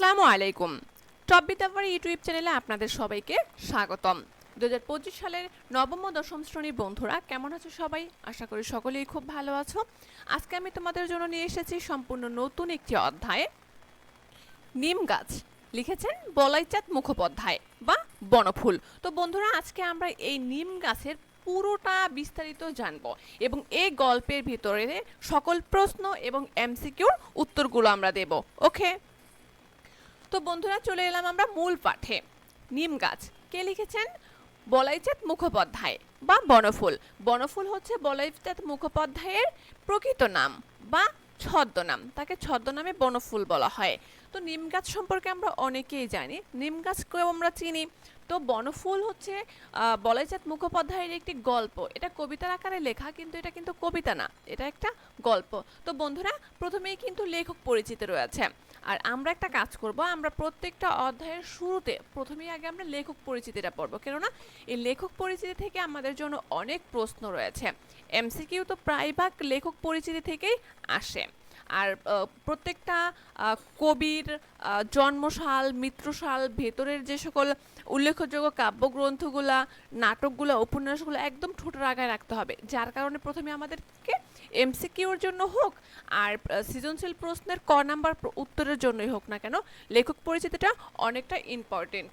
আসসালামু আলাইকুম। Top Bidyabari YouTube চ্যানেলে আপনাদের সবাইকে স্বাগতম। 2025 সালের নবম ও দশম শ্রেণীর বন্ধুরা কেমন আছো সবাই? আশা করি সকলেই খুব ভালো আছো। আজকে আমি তোমাদের জন্য নিয়ে এসেছি সম্পূর্ণ নতুন একটি অধ্যায়, নিম গাছ। লিখেছেন বলাইচাঁদ মুখোপাধ্যায় বা বনফুল। তো বন্ধুরা, আজকে আমরা এই নিম গাছের পুরোটা বিস্তারিত জানবো এবং এই গল্পের ভিতরে সকল প্রশ্ন এবং এমসিকিউর উত্তরগুলো আমরা দেব। ওকে, তো বন্ধুরা চলে এলাম আমরা মূল পাঠে। নিম গাছ কে লিখেছেন? বলাইচাঁদ মুখোপাধ্যায় বা বনফুল। বনফুল হচ্ছে বলাইচাঁদ মুখোপাধ্যায়ের প্রকৃত নাম বা ছদ্মনাম, তাকে ছদ্মনামে বনফুল বলা হয়। তো নিম গাছ সম্পর্কে আমরা অনেকেই জানি, নিম গাছকেও আমরা চিনি। তো বনফুল হচ্ছে বলাইচাঁদ মুখোপাধ্যায়ের একটি গল্প। এটা কবিতার আকারে লেখা, কিন্তু এটা কিন্তু কবিতা না, এটা একটা গল্প। তো বন্ধুরা, প্রথমেই কিন্তু লেখক পরিচিতি রয়েছে। আর আমরা একটা কাজ করব, আমরা প্রত্যেকটা অধ্যায়ের শুরুতে প্রথমেই আগে আমরা লেখক পরিচিতিটা পড়বো, কেননা এই লেখক পরিচিতি থেকে আমাদের জন্য অনেক প্রশ্ন রয়েছে। এমসিকিউ তো প্রায়ভাগ লেখক পরিচিতি থেকেই আসে। আর প্রত্যেকটা কবির জন্মসাল, মৃত্যুসাল, ভেতরের যে সকল উল্লেখযোগ্য কাব্যগ্রন্থগুলা, নাটকগুলো, উপন্যাসগুলো একদম ঠোঁটের আগায় রাখতে হবে। যার কারণে প্রথমে আমাদেরকে এমসিকিউর জন্য হোক আর সৃজনশীল প্রশ্নের ক নাম্বার উত্তরের জন্যই হোক না কেন, লেখক পরিচিতিটা অনেকটা ইম্পর্টেন্ট।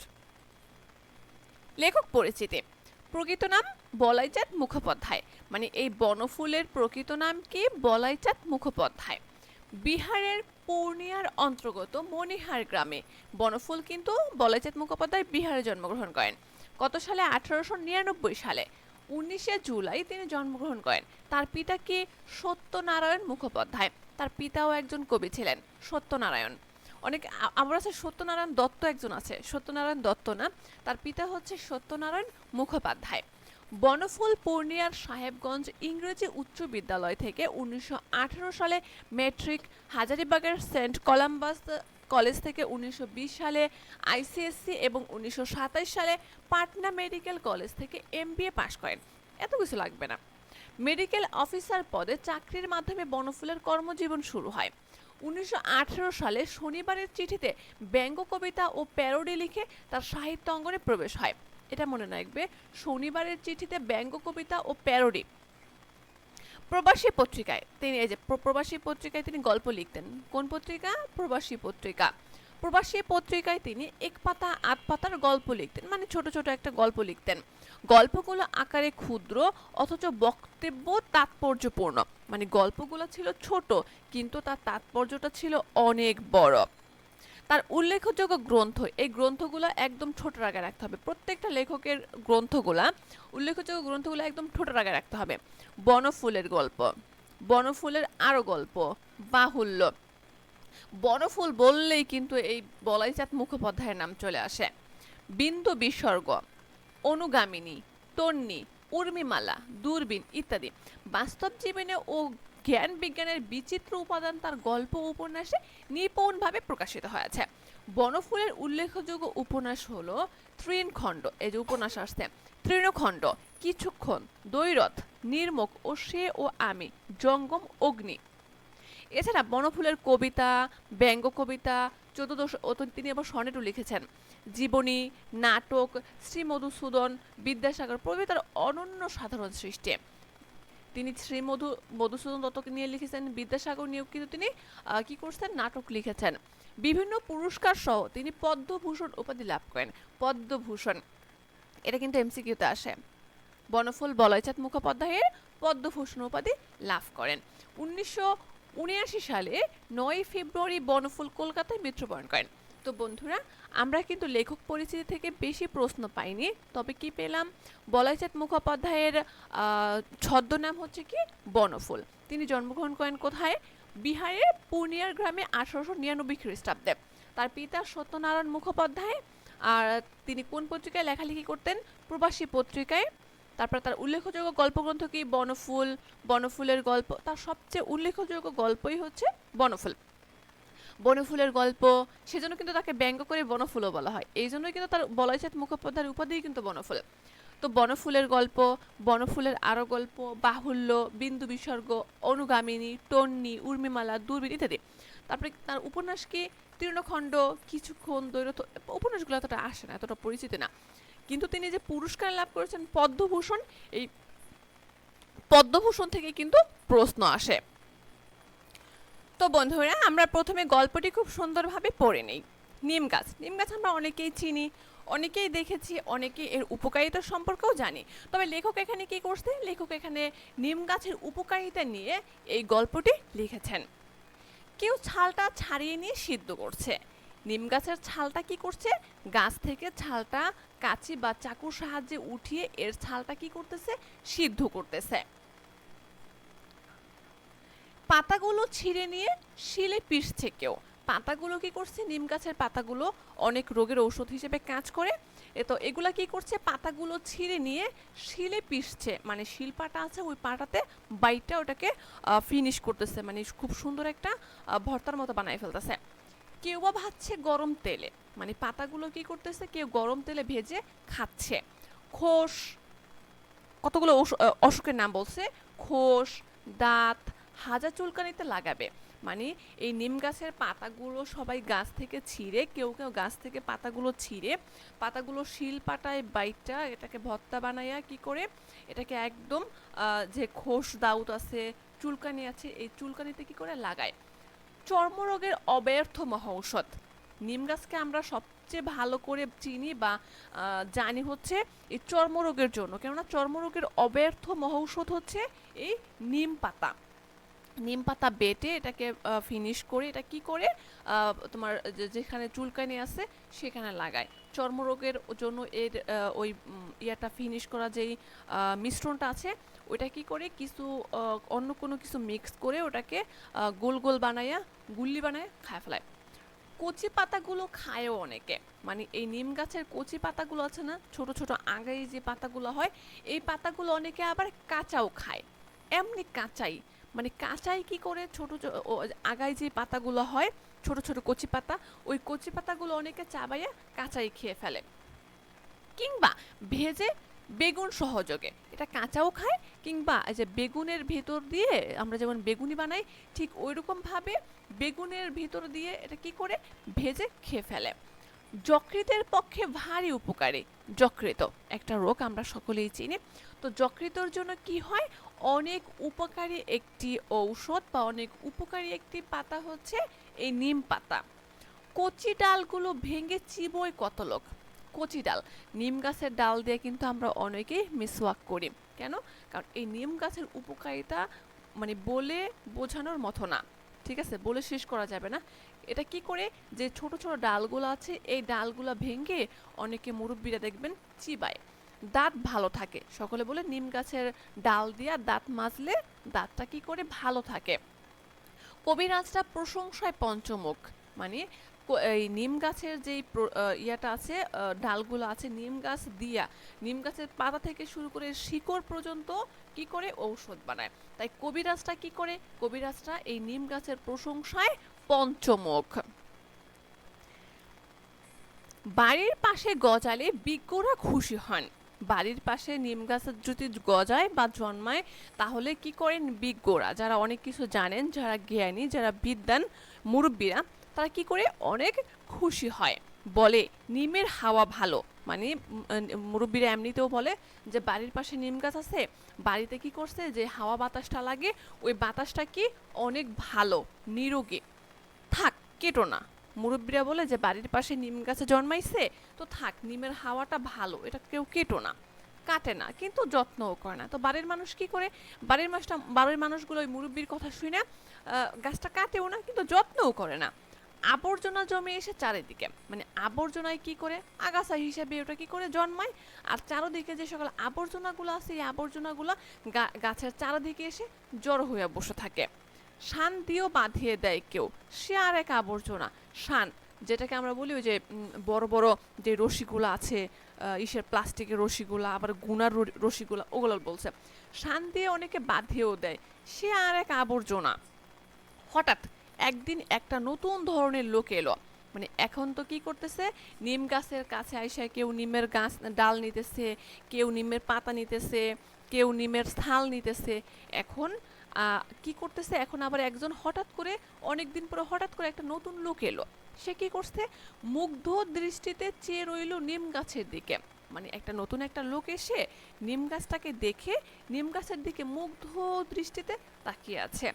লেখক পরিচিতি। প্রকৃত নাম বলাইচাঁদ মুখোপাধ্যায়, মানে এই বনফুলের প্রকৃত নাম কি? বলাইচাঁদ মুখোপাধ্যায়। বিহারের পূর্ণিয়ার অন্তর্গত মণিহার গ্রামে বনফুল কিন্তু বলাইচাঁদ মুখোপাধ্যায় বিহারে জন্মগ্রহণ করেন। কত সালে? 1899 সালে 19শে জুলাই তিনি জন্মগ্রহণ করেন। তার পিতা কি? সত্যনারায়ণ মুখোপাধ্যায়। তার পিতাও একজন কবি ছিলেন, সত্যনারায়ণ। অনেক আবার আছে সত্যনারায়ণ দত্ত, একজন আছে সত্যনারায়ণ দত্ত না, তার পিতা হচ্ছে সত্যনারায়ণ মুখোপাধ্যায়। বনফুল পূর্ণিয়ার সাহেবগঞ্জ ইংরেজি উচ্চ বিদ্যালয় থেকে 1918 সালে ম্যাট্রিক, হাজারীবাগের সেন্ট কলাম্বাস কলেজ থেকে 1920 সালে আইসিএসসি এবং 1927 সালে পাটনা মেডিকেল কলেজ থেকে এমবিএ পাশ করেন। এত কিছু লাগবে না। মেডিকেল অফিসার পদে চাকরির মাধ্যমে বনফুলের কর্মজীবন শুরু হয়। 1918 সালে শনিবারের চিঠিতে ব্যঙ্গ কবিতা ও প্যারোডি লিখে তার সাহিত্য অঙ্গনে প্রবেশ হয়। এটা মনে রাখবে, শনিবারের চিঠিতে ব্যঙ্গ কবিতা ও প্যারোডি। প্রবাসী পত্রিকায় তিনি এই যে প্রবাসী পত্রিকায় তিনি গল্প লিখতেন। কোন পত্রিকা? প্রবাসী পত্রিকা। প্রবাসী পত্রিকায় তিনি এক পাতা আধ পাতার গল্প লিখতেন, মানে ছোট ছোট একটা গল্প লিখতেন। গল্পগুলো আকারে ক্ষুদ্র অথচ বক্তব্য তাৎপর্যপূর্ণ, মানে গল্পগুলো ছিল ছোট কিন্তু তার তাৎপর্যটা ছিল অনেক বড়। তার উল্লেখযোগ্য গ্রন্থ, এই গ্রন্থগুলো একদম ছোট আগে রাখতে হবে। প্রত্যেকটা লেখকের গ্রন্থগুলা, উল্লেখযোগ্য গ্রন্থগুলো একদম ছোট আগে রাখতে হবে। বনফুলের গল্প, বনফুলের আরো গল্প, বাহুল্য। বনফুল বললেই কিন্তু এই বলাইচাঁদ মুখোপাধ্যায়ের নাম চলে আসে। বিন্দু বিসর্গ, অনুগামিনী, তন্নি, উর্মিমালা, দূরবীন ইত্যাদি বাস্তব জীবনে ও জ্ঞান বিজ্ঞানের বিচিত্র উপাদান তার গল্প উপন্যাসে নিপুণভাবে প্রকাশিত হয়েছে। বনফুলের উল্লেখযোগ্য উপন্যাস হলো তৃণখণ্ড, এই যে উপন্যাস আসছে, তৃণখণ্ড, কিছুক্ষণ, দৈরথ, নির্মক ও সে ও আমি, জঙ্গম, অগ্নি। এছাড়া বনফুলের কবিতা, ব্যঙ্গ কবিতা, 14 তিনি আবার সনেটও লিখেছেন। জীবনী, নাটক, শ্রী মধুসূদন, বিদ্যাসাগর প্রভৃতি তার অনন্য সাধারণ সৃষ্টি। তিনি মধুসূদন দত্তকে নিয়ে লিখেছেন, বিদ্যাসাগর নিয়েও কিন্তু তিনি কি করছেন? নাটক লিখেছেন। বিভিন্ন পুরস্কার সহ তিনি পদ্মভূষণ উপাধি লাভ করেন। পদ্মভূষণ, এটা কিন্তু এমসিকিউতে আসে। বনফুল বলাইচাঁদ মুখোপাধ্যায়ের পদ্মভূষণ উপাধি লাভ করেন। 1979 সালে 9 ফেব্রুয়ারি বনফুল কলকাতায় মৃত্যুবরণ করেন। তো বন্ধুরা, আমরা কিন্তু লেখক পরিচিতি থেকে বেশি প্রশ্ন পাইনি, তবে কি পেলাম? বলাইচাঁদ মুখোপাধ্যায়ের ছদ্মনাম হচ্ছে কি? বনফুল। তিনি জন্মগ্রহণ করেন কোথায়? বিহারের পূর্ণিয়ার গ্রামে 1899 খ্রিস্টাব্দে। তার পিতা সত্যনারায়ণ মুখোপাধ্যায়। আর তিনি কোন পত্রিকায় লেখালেখি করতেন? প্রবাসী পত্রিকায়। তারপর তার উল্লেখযোগ্য গল্পগ্রন্থ কি? বনফুল, বনফুলের গল্প। তার সবচেয়ে উল্লেখযোগ্য গল্পই হচ্ছে বনফুল। বনফুলের গল্প, সেজন্য কিন্তু তাকে ব্যঙ্গ করে বনফুলও বলা হয়। এই জন্যই কিন্তু তার বলাইচাঁদ মুখোপাধ্যায়ের উপাধিই কিন্তু বনফুল। তো বনফুলের গল্প, বনফুলের আরো গল্প, বাহুল্য, বিন্দু বিসর্গ, অনুগামিনী, তন্নি, উর্মিমালা, দূরবীন ইত্যাদি। তারপরে তার উপন্যাস কি? তৃণখণ্ড, কিছুক্ষণ দৈরথ, উপন্যাসগুলো এতটা আসে না, এতটা পরিচিত না। কিন্তু তিনি যে পুরস্কার লাভ করেছেন পদ্মভূষণ, এই পদ্মভূষণ থেকে কিন্তু প্রশ্ন আসে। তো বন্ধুরা, আমরা প্রথমে গল্পটি খুব সুন্দরভাবে পড়ে নেই। নিম গাছ, নিম গাছ আমরা অনেকেই চিনি, অনেকেই দেখেছি, অনেকেই এর উপকারিতা সম্পর্কেও জানি। তবে লেখক এখানে কি করছে, লেখক এখানে নিম গাছের উপকারিতা নিয়ে এই গল্পটি লিখেছেন। কেউ ছালটা ছাড়িয়ে নিয়ে সিদ্ধ করছে। নিম গাছের ছালটা কি করছে, গাছ থেকে ছালটা কাঁচি বা চাকুর সাহায্যে উঠিয়ে এর ছালটা কি করতেছে, সিদ্ধ করতেছে। পাতাগুলো ছিঁড়ে নিয়ে শিলে পিষছে কেউ। পাতাগুলো কি করছে, নিম গাছের পাতাগুলো অনেক রোগের ঔষধ হিসেবে কাজ করে। তো এগুলা কি করছে, পাতাগুলো ছিঁড়ে নিয়ে শিলে পিষছে, মানে শিলপাটা আছে ওই পাটাতে বাইটটা ওটাকে ফিনিশ করতেছে, মানে খুব সুন্দর একটা ভর্তার মতো বানায় ফেলতেছে। কেউ বা ভাজছে গরম তেলে, মানে পাতাগুলো কি করতেছে, কেউ গরম তেলে ভেজে খাচ্ছে। খোস, কতগুলো অসুখের নাম বলছে, খোস, দাঁত, হাজা চুলকানিতে লাগাবে। মানে এই নিম গাছের পাতাগুলো সবাই গাছ থেকে ছিঁড়ে, কেউ কেউ গাছ থেকে পাতাগুলো ছিঁড়ে, পাতাগুলো শিল পাটায় বাইটা এটাকে ভর্তা বানাইয়া কি করে, এটাকে একদম যে খোস দাউত আছে, চুলকানি আছে, এই চুলকানিতে কি করে লাগায়। চর্মরোগের অব্যর্থ মহৌষধ। নিম গাছকে আমরা সবচেয়ে ভালো করে চিনি বা জানি হচ্ছে এই চর্মরোগের জন্য, কেননা চর্মরোগের অব্যর্থ মহৌষধ হচ্ছে এই নিম পাতা। নিম পাতা বেটে এটাকে ফিনিশ করে এটা কি করে তোমার যেখানে চুলকানি আছে সেখানে লাগায়। চর্মরোগের জন্য এর ওই ইয়াটা ফিনিশ করা যেই মিশ্রণটা আছে ওইটা কি করে কিছু অন্য কোনো কিছু মিক্স করে ওটাকে গোল গোল বানাইয়া গুল্লি বানায় খায় ফেলায়। কচি পাতাগুলো খায়ও অনেকে, মানে এই নিম গাছের কচি পাতাগুলো আছে না, ছোট ছোট আগায় যে পাতাগুলো হয়, এই পাতাগুলো অনেকে আবার কাঁচাও খায়। এমনি কাঁচাই, মানে কাঁচাই কি করে ছোট আগায় যে পাতাগুলো হয়, ছোট ছোট কচি পাতা, ওই কচি পাতাগুলো অনেকে চাবাইয়া কাঁচাই খেয়ে ফেলে। কিংবা ভেজে বেগুন সহযোগে এটা কাঁচাও খায়, কিংবা এই যে বেগুনের ভেতর দিয়ে আমরা যেমন বেগুনি বানাই ঠিক ওই রকম ভাবে বেগুনের ভিতর দিয়ে এটা কি করে ভেজে খেয়ে ফেলে। যকৃতের পক্ষে ভারী উপকারী। যকৃত একটা রোগ আমরা সকলেই চিনি। তো যকৃতর জন্য কি হয়, অনেক উপকারী একটি ঔষধ বা অনেক উপকারী একটি পাতা হচ্ছে এই নিম পাতা। কচি ডালগুলো ভেঙে চিবোয় কত লোক। কচি ডাল, নিম গাছের ডাল দিয়ে কিন্তু আমরা অনেকেই মিসওয়াক করি। কেন, কারণ এই নিম গাছের উপকারিতা মানে বলে বোঝানোর মতো না, ঠিক আছে, বলে শেষ করা যাবে না। এটা কি করে, যে ছোট ছোট ডালগুলো আছে এই ডালগুলো ভেঙে অনেকে মুরব্বীরা দেখবেন চিবায়, দাঁত ভালো থাকে। সকলে বলে নিম গাছের ডাল দিয়া দাঁত মাজলে দাঁতটা কি করে ভালো থাকে। কবিরাজটা প্রশংসায় পঞ্চমুখ, মানে এই নিম গাছের যেই ইয়াটা আছে, ডালগুলো আছে, নিম গাছ দিয়া নিম গাছের পাতা থেকে শুরু করে শিকড় পর্যন্ত কি করে ঔষধ বানায়। তাই কবিরাজটা কি করে, কবিরাজটা এই নিম গাছের প্রশংসায় পঞ্চমুখ। বাড়ির পাশে গজালে বিজ্ঞরা খুশি হন। বাড়ির পাশে নিম গাছ যদি গজায় বা জন্মায় তাহলে কি করেন বিজ্ঞরা, যারা অনেক কিছু জানেন, যারা জ্ঞানী, যারা বিদ্বান মুরব্বীরা, তারা কি করে অনেক খুশি হয়। বলে নিমের হাওয়া ভালো, মানে মুরব্বীরা এমনিতেও বলে যে বাড়ির পাশে নিম গাছ আছে, বাড়িতে কি করছে যে হাওয়া বাতাসটা লাগে ওই বাতাসটা কি অনেক ভালো, নিরোগী, থাক কেটো না। মুরব্বীরা বলে যে বাড়ির পাশে নিম গাছে জন্মাইছে তো থাক, নিমের হাওয়াটা ভালো, এটা কেউ কেটো না, কাটে না, কিন্তু যত্নও করে না। তো বাড়ির মানুষ কি করে, বাড়ির মানুষগুলো ওই মুরব্বীর কথা শুনে গাছটা কাটেও না, কিন্তু যত্নও করে না। আবর্জনা জমে এসে চারিদিকে, মানে আবর্জনায় কি করে আগাছা হিসেবে ওটা কি করে জন্মায়, আর চারদিকে যে সকল আবর্জনাগুলো আছে এই আবর্জনাগুলো গাছের চারদিকে এসে জড়ো হয়ে বসে থাকে। শান দিয়েও বাঁধিয়ে দেয় কেউ, সে আর এক আবর্জনা। শান, যেটাকে আমরা বলি ওই যে বড় বড় যে রশিগুলো আছে, ইসের প্লাস্টিকের রশিগুলো, আবার গুনার রশিগুলো, ওগুলো বলছে। শান দিয়ে অনেকে বাঁধিয়েও দেয়, সে আর এক আবর্জনা। হঠাৎ একদিন একটা নতুন ধরনের লোক এলো, মানে এখন তো কি করতেছে, নিম গাছের কাছে আইসা কেউ নিমের গাছ ডাল নিতেছে, কেউ নিমের পাতা নিতেছে, কেউ নিমের ছাল নিতেছে। এখন কি করতেছে, এখন আবার একজন হঠাৎ করে, অনেকদিন পরে হঠাৎ করে একটা নতুন লোক এলো। সে কি করছে, মুগ্ধ দৃষ্টিতে চেয়ে রইল নিম গাছের দিকে। মানে একটা নতুন একটা লোক এসে নিম গাছটাকে দেখে নিম গাছের দিকে মুগ্ধ দৃষ্টিতে তাকিয়ে আছে,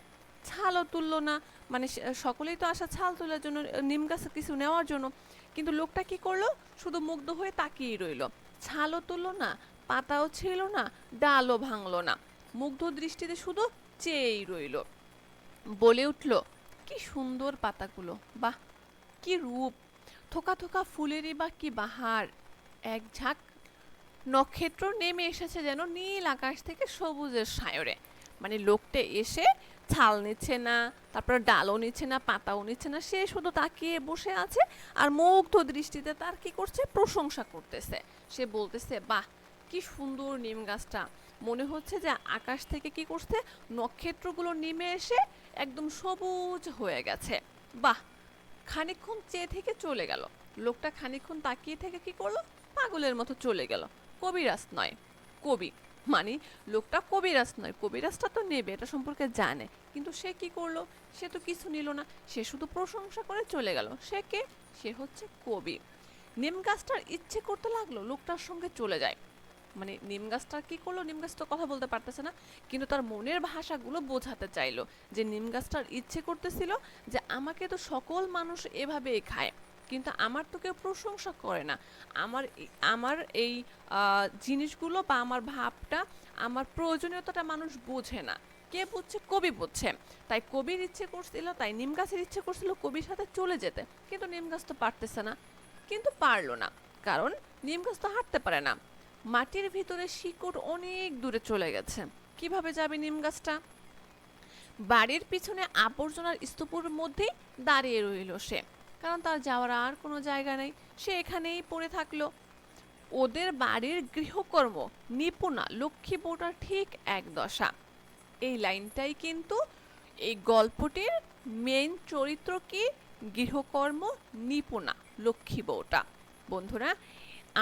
ছালও তুললো না। মানে সকলেই তো আসা ছাল তোলার জন্য, নিম গাছে কিছু নেওয়ার জন্য, কিন্তু লোকটা কি করলো, শুধু মুগ্ধ হয়ে তাকিয়েই রইলো, ছালও তুললো না, পাতাও ছিল না, ডালও ভাঙলো না, মুগ্ধ দৃষ্টিতে শুধু চেয়েই রইল। বলে উঠল, কি সুন্দর পাতাগুলো, বাহ কি রূপ, থোকা থোকা ফুলেরই বা কি বাহার, এক ঝাঁক নক্ষত্র নেমে এসেছে যেন নীল আকাশ থেকে সবুজের সায়রে। মানে লোকটা এসে ছাল নিচ্ছে না, তারপর ডালও নিচ্ছে না, পাতাও নিচ্ছে না, সে শুধু তাকিয়ে বসে আছে আর মুগ্ধ দৃষ্টিতে তার কি করছে, প্রশংসা করতেছে। সে বলতেছে, বাহ কি সুন্দর নিম গাছটা, মনে হচ্ছে যে আকাশ থেকে কি করছে, নক্ষত্রগুলো নেমে এসে একদম সবুজ হয়ে গেছে, বাহ। খানিকক্ষণ চেয়ে থেকে চলে গেল লোকটা, খানিকক্ষণ তাকিয়ে থেকে কি করলো, পাগলের মতো চলে গেল। কবিরাজ নয়, কবি। মানে লোকটা কবিরাজ নয়, কবিরাজটা তো নেবে, এটা সম্পর্কে জানে, কিন্তু সে কি করলো, সে তো কিছু নিল না, সে শুধু প্রশংসা করে চলে গেল। সে কে, সে হচ্ছে কবি। নিম গাছটার ইচ্ছে করতে লাগলো লোকটার সঙ্গে চলে যায়। মানে নিম গাছটা কি করলো, নিম গাছ তো কথা বলতে পারতেছে না, কিন্তু তার মনের ভাষাগুলো বোঝাতে চাইলো, যে নিম গাছটার ইচ্ছে করতেছিল যে আমাকে তো সকল মানুষ এভাবেই খায়, কিন্তু আমার তো কেউ প্রশংসা করে না, আমার আমার এই জিনিসগুলো বা আমার ভাবটা, আমার প্রয়োজনীয়তাটা মানুষ বোঝে না। কে বুঝছে, কবি বুঝছে। তাই কবির ইচ্ছে করছিল, তাই নিম গাছের ইচ্ছে করছিল কবির সাথে চলে যেতে, কিন্তু নিম গাছ তো পারতেছে না, কিন্তু পারলো না, কারণ নিম গাছ তো হাঁটতে পারে না, মাটির ভিতরে শিকড় অনেক দূরে চলে গেছে। কিভাবে যাবে নিম গাছটা, বাড়ির পিছনে আবর্জনার স্তূপের মধ্যেই দাঁড়িয়ে রইল সে, কারণ তার যাওয়ার আর কোনো জায়গা নেই, সে এখানেই পড়ে থাকলো। ওদের বাড়ির গৃহকর্ম নিপুণা লক্ষ্মী বউটার ঠিক এক দশা। এই লাইনটাই কিন্তু এই গল্পটির মেইন চরিত্র, কি, গৃহকর্ম নিপুণা লক্ষ্মী বউটা। বন্ধুরা,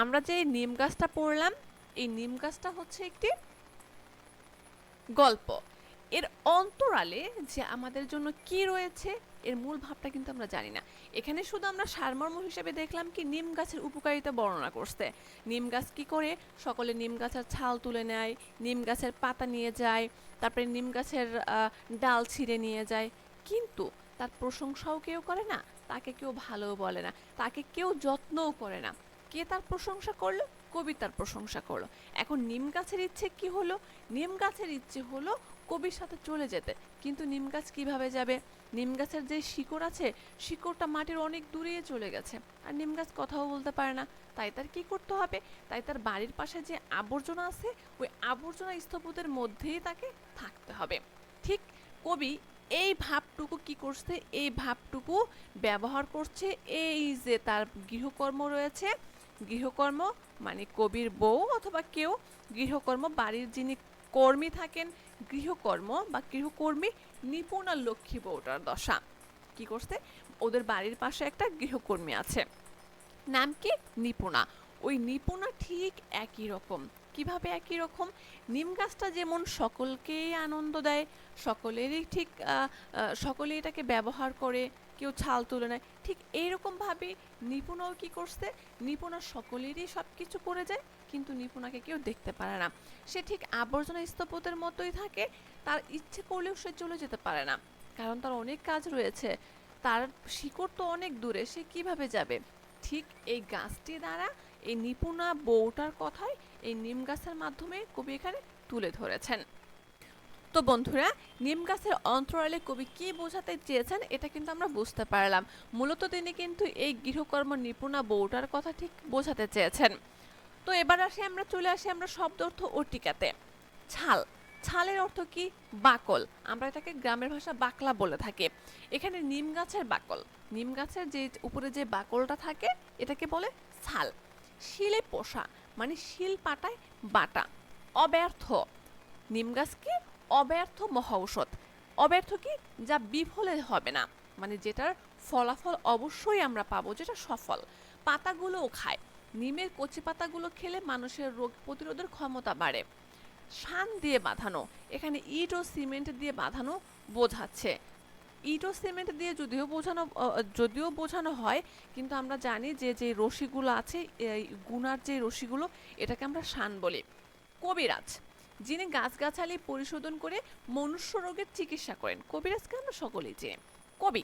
আমরা যে নিম গাছটা পড়লাম, এই নিম গাছটা হচ্ছে একটি গল্প। এর অন্তরালে যে আমাদের জন্য কি রয়েছে, এর মূল ভাবটা কিন্তু আমরা জানি না। এখানে শুধু আমরা সারমর্ম হিসেবে দেখলাম কি নিম গাছের উপকারিতা বর্ণনা করছে। নিম গাছ কি করে, সকলে নিম গাছের ছাল তুলে নেয়, নিম গাছের পাতা নিয়ে যায়, তারপরে নিম গাছের ডাল ছিঁড়ে নিয়ে যায়, কিন্তু তার প্রশংসাও কেউ করে না, তাকে কেউ ভালো বলে না, তাকে কেউ যত্নও করে না। কে তার প্রশংসা করলো, কবি তার প্রশংসা করলো। এখন নিম গাছের ইচ্ছে কি হলো, নিম গাছের ইচ্ছে হলো কবির সাথে চলে যেতে, কিন্তু নিম গাছ কিভাবে যাবে, নিম গাছের যে শিকড় আছে, শিকড়টা মাটির অনেক দূরে চলে গেছে, আর নিম গাছ কথাও বলতে পারে না। তাই তার কি করতে হবে, তাই তার বাড়ির পাশে যে আবর্জনা আছে, ওই আবর্জনা স্তূপের মধ্যেই তাকে থাকতে হবে। ঠিক কবি এই ভাবটুকু কি করছে, এই ভাবটুকু ব্যবহার করছে, এই যে তার গৃহকর্ম রয়েছে, গৃহকর্ম মানে কবির বউ অথবা কেউ, গৃহকর্ম বাড়ির যিনি কর্মী থাকেন, গৃহকর্ম বা গৃহকর্মী নিপুণা লক্ষ্মী বউটার দশা। কি করছে, ওদের বাড়ির পাশে একটা গৃহকর্মী আছে, নাম কি, নিপুণা। ওই নিপুণা ঠিক একই রকম। কিভাবে একই রকম, নিম গাছটা যেমন সকলকেই আনন্দ দেয়, সকলেরই ঠিক সকলে এটাকে ব্যবহার করে, কেউ ছাল তুলে নেয়, ঠিক এইরকম ভাবে নিপুণাও কি করছে, নিপুণা সকলেরই সব কিছু করে যায়, কিন্তু নিপুণাকে কেউ দেখতে পারে না। সে ঠিক আবর্জনা স্তূপের মতোই থাকে, তার ইচ্ছে করলেও সে চলে যেতে পারে না, কারণ তার অনেক কাজ রয়েছে, তার শিকড় তো অনেক দূরে, সে কিভাবে যাবে। ঠিক এই গাছটি দ্বারা এই নিপুণা বউটার কথাই এই নিম গাছের মাধ্যমে কবি এখানে তুলে ধরেছেন। তো বন্ধুরা, নিম গাছের অন্তরালে কবি কি বোঝাতে চেয়েছেন এটা কিন্তু আমরা বুঝতে পারলাম। মূলত তিনি কিন্তু এই গৃহকর্ম নিপুণা বউটার কথা ঠিক বোঝাতে চেয়েছেন। তো এবার চলে আসি আমরা শব্দ অর্থ ও টিকাতে। ছাল, ছালের অর্থ কি, বাকল। আমরা এটাকে গ্রামের ভাষা বাকলা বলে থাকি। এখানে নিম গাছের বাকল, নিম গাছের যে উপরে যে বাকলটা থাকে, এটাকে বলে ছাল। শিলে পোষা মানে শিল পাটায় বাটা। অব্যর্থ, নিম গাছ কি, অব্যর্থ মহা ঔষধ। অব্যর্থ কি, যা বিফলে হবে না, মানে যেটার ফলাফল অবশ্যই আমরা পাবো, যেটা সফল। পাতাগুলোও খায়, নিমের কচি পাতাগুলো খেলে মানুষের রোগ প্রতিরোধের ক্ষমতা বাড়ে। শান দিয়ে বাঁধানো, এখানে ইট ও সিমেন্ট দিয়ে বাঁধানো বোঝাচ্ছে। ইট ও সিমেন্ট দিয়ে যদিও বোঝানো হয়, কিন্তু আমরা জানি যে যে রশিগুলো আছে, এই গুনার যে রশিগুলো, এটাকে আমরা শান বলি। কবিরাজ, যিনি গাছগাছালি পরিশোধন করে মনুষ্য রোগের চিকিৎসা করেন, কবিরাজকে আমরা সকলেই চিনি। কবি,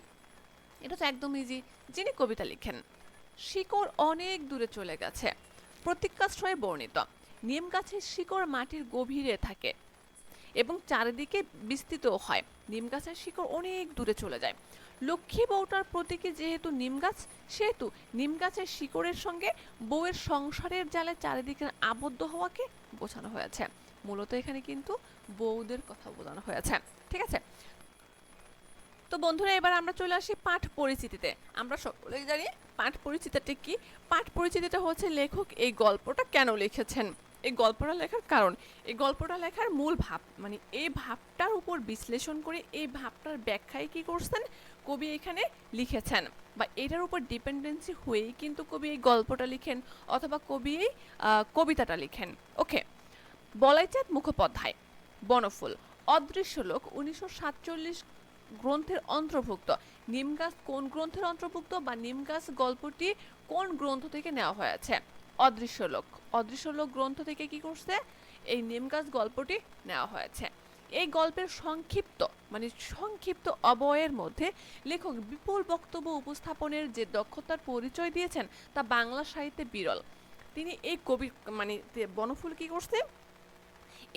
এটা তো একদম ইজি, যিনি কবিতা লিখেন। শিকড় অনেক দূরে চলে গেছে, প্রতীকাশ্রয়ে বর্ণিত। নিম গাছের শিকড় মাটির গভীরে থাকে এবং চারিদিকে বিস্তৃত হয়। নিম গাছের শিকড় অনেক দূরে চলে যায়। লক্ষ্মী বউটার প্রতীকে যেহেতু নিম গাছ, সেহেতু নিম গাছের শিকড়ের সঙ্গে বউয়ের সংসারের জালে চারিদিকে আবদ্ধ হওয়াকে বোঝানো হয়েছে। মূলত এখানে কিন্তু বউদের কথা বোঝানো হয়েছে। ঠিক আছে, তো বন্ধুরা এবার আমরা চলে আসি পাঠ পরিচিতিতে। আমরা সকলেই জানি পাঠ পরিচিতিটা কি। পাঠ পরিচিতিটা হচ্ছে লেখক এই গল্পটা কেন লিখেছেন, এই গল্পটা লেখার কারণ, এই গল্পটা লেখার মূল ভাব, মানে এই ভাবটার উপর বিশ্লেষণ করে এই ভাবটার ব্যাখ্যায় কি করছেন কবি এখানে লিখেছেন, বা এটার উপর ডিপেন্ডেন্সি হয়েই কিন্তু কবি এই গল্পটা লিখেন অথবা কবি এই কবিতাটা লিখেন। ওকে, বলাইচাঁদ মুখোপাধ্যায়, বনফুল, অদৃশ্য লোক 1947 গ্রন্থের অন্তর্ভুক্ত। নিমগাছ কোন গ্রন্থের অন্তর্ভুক্ত, বা নিমগাছ গল্পটি কোন গ্রন্থ থেকে নেওয়া হয়েছে? অদৃশ্য লোক। অদৃশ্য লোক গ্রন্থ থেকে কি করছে এই নিমগাছ গল্পটি নেওয়া হয়েছে। এই গল্পের সংক্ষিপ্ত অবয়ের মধ্যে লেখক বিপুল বক্তব্য উপস্থাপনের যে দক্ষতার পরিচয় দিয়েছেন তা বাংলা সাহিত্যে বিরল। তিনি এই কবি মানে বনফুল কি করছে,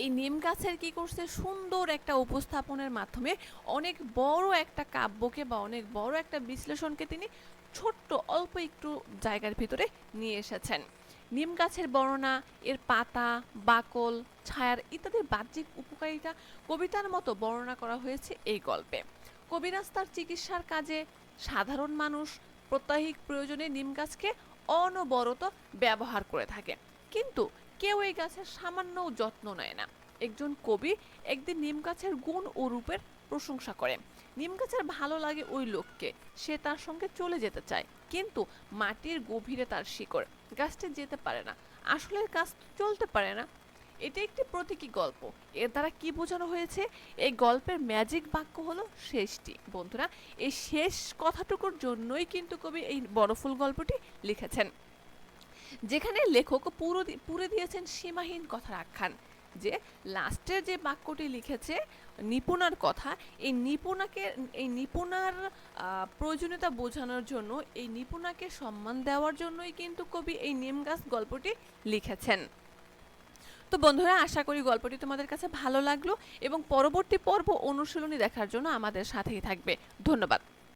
এই নিম গাছের কি করছে সুন্দর একটা উপস্থাপনের মাধ্যমে অনেক বড় একটা কাব্যকে বা অনেক বড় একটা বিশ্লেষণকে তিনি ছোট্ট অল্প একটু জায়গার ভিতরে নিয়ে এসেছেন। নিম গাছের বর্ণনা, এর পাতা, বাকল, ছায়ার ইত্যাদি বাহ্যিক উপকারিতা কবিতার মতো বর্ণনা করা হয়েছে এই গল্পে। কবিরাজ তার চিকিৎসার কাজে, সাধারণ মানুষ প্রত্যাহিক প্রয়োজনে নিম গাছকে অনবরত ব্যবহার করে থাকে, কিন্তু কেউ এই গাছের সামান্য যত্ন নেয় না। একজন কবি একদিন নিম গাছের গুণ ও রূপের প্রশংসা করে। নিম গাছের ভালো লাগে ওই লোককে, সে তার সঙ্গে চলে যেতে চায়, কিন্তু মাটির গভীরে তার শিকড়, গাছটি যেতে পারে না, আসলে গাছ চলতে পারে না। এটা একটি প্রতীকী গল্প। এর দ্বারা কি বোঝানো হয়েছে, এই গল্পের ম্যাজিক বাক্য হলো শেষটি। বন্ধুরা, এই শেষ কথাটুকুর জন্যই কিন্তু কবি এই বনফুল গল্পটি লিখেছেন, যেখানে লেখক পুরে দিয়েছেন সীমাহীন কথার আখ্যান। যে লাস্টের যে বাক্যটি লিখেছে নিপুণার কথা, এই নিপুণার প্রয়োজনীয়তা বোঝানোর জন্য, এই নিপুণাকে সম্মান দেওয়ার জন্যই কিন্তু কবি এই নিমগাছ গল্পটি লিখেছেন। তো বন্ধুরা, আশা করি গল্পটি তোমাদের কাছে ভালো লাগলো এবং পরবর্তী পর্ব অনুশীলনী দেখার জন্য আমাদের সাথেই থাকবে। ধন্যবাদ।